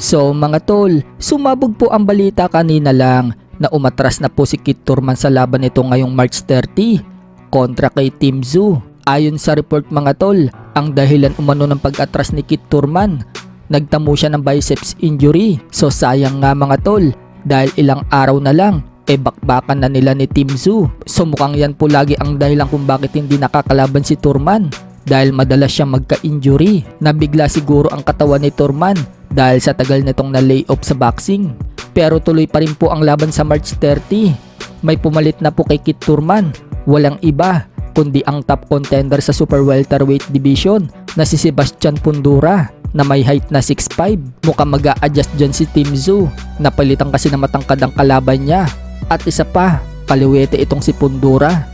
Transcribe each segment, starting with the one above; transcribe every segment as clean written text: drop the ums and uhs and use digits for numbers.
So mga tol, sumabog po ang balita kanina lang na umatras na po si Kit Turman sa laban nito ngayong March 30 kontra kay Team Zoo. Ayon sa report mga tol, ang dahilan umano ng pag-atras ni Kit Turman, nagtamo siya ng biceps injury. So sayang nga mga tol, dahil ilang araw na lang, bakbakan na nila ni Team Zoo. So mukhang yan po lagi ang dahilan kung bakit hindi nakakalaban si Turman, dahil madalas siyang magka-injury. Nabigla siguro ang katawan ni Turman dahil sa tagal nitong na-layoff sa boxing. Pero tuloy pa rin po ang laban sa March 30. May pumalit na po kay Kit Turman. Walang iba kundi ang top contender sa super welterweight division na si Sebastian Fundora na may height na 6'5". Mukhang mag-a-adjust dyan si Team Zoo. Napalitan kasi na matangkad ang kalaban niya. At isa pa, kaliwete itong si Fundora.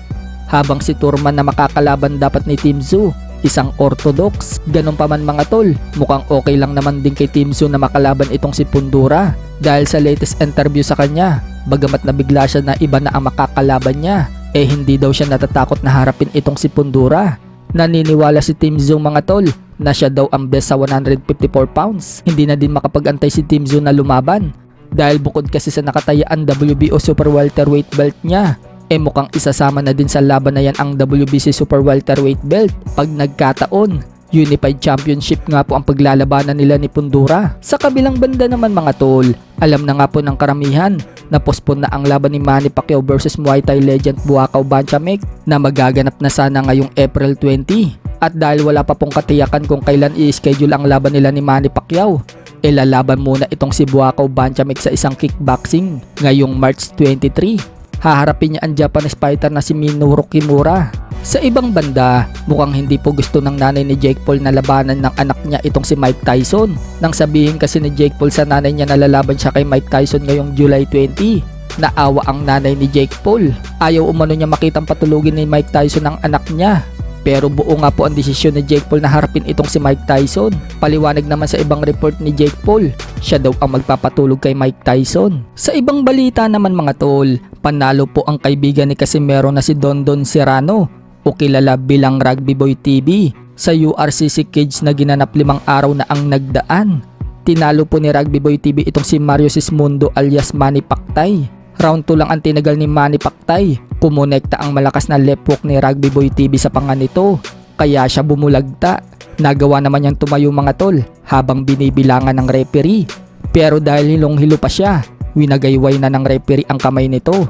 Habang si Turman na makakalaban dapat ni Team Zoo, isang orthodox. Ganun pa man mga tol, mukhang okay lang naman din kay Team Zoo na makalaban itong si Fundora. Dahil sa latest interview sa kanya, bagamat nabigla siya na iba na ang makakalaban niya, hindi daw siya natatakot na harapin itong si Fundora. Naniniwala si Team Zoo mga tol na siya daw ang best sa 154 pounds. Hindi na din makapag-antay si Team Zoo na lumaban. Dahil bukod kasi sa nakatayaan WBO Super Welterweight belt niya, mukhang isasama na din sa laban na yan ang WBC Super Welterweight belt pag nagkataon. Unified Championship nga po ang paglalabanan nila ni Fundora. Sa kabilang banda naman mga tol, alam na nga po ng karamihan na postpone na ang laban ni Manny Pacquiao versus Muay Thai legend Buakaw Banchamek na magaganap na sana ngayong April 20. At dahil wala pa pong katiyakan kung kailan i-schedule ang laban nila ni Manny Pacquiao, lalaban muna itong si Buakaw Banchamek sa isang kickboxing ngayong March 23. Haharapin niya ang Japanese fighter na si Minoru Kimura. Sa ibang banda, mukhang hindi po gusto ng nanay ni Jake Paul na labanan ng anak niya itong si Mike Tyson. Nang sabihin kasi ni Jake Paul sa nanay niya na lalaban siya kay Mike Tyson ngayong July 20, naawa ang nanay ni Jake Paul. Ayaw umano niya makitang patulugin ni Mike Tyson ang anak niya. Pero buo nga po ang desisyon ni Jake Paul na harapin itong si Mike Tyson. Paliwanag naman sa ibang report ni Jake Paul, siya daw ang magpapatulog kay Mike Tyson. Sa ibang balita naman mga tol, panalo po ang kaibigan ni Casimero na si Dondon Serrano o kilala bilang Rugby Boy TV sa URCC cage na ginanap 5 araw na ang nagdaan. Tinalo po ni Rugby Boy TV itong si Mario Sismundo alias Manny Pacquiao. Round 2 lang ang tinagal ni Manny Pacquiao. Kumonekta ang malakas na left hook ni Rugby Boy TV sa panga nito, kaya siya bumulagta. Nagawa naman niyang tumayo mga tol habang binibilangan ng referee. Pero dahil hilong-hilo pa siya, winagayway na ng referee ang kamay nito.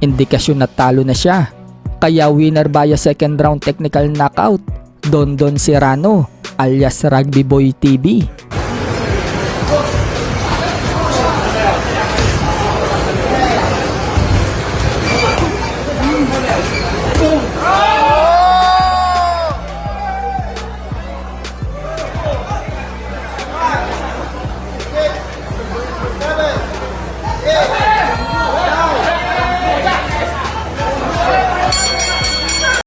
Indikasyon na talo na siya. Kaya winner via second round technical knockout, Dondon Serrano alias Rugby Boy TV.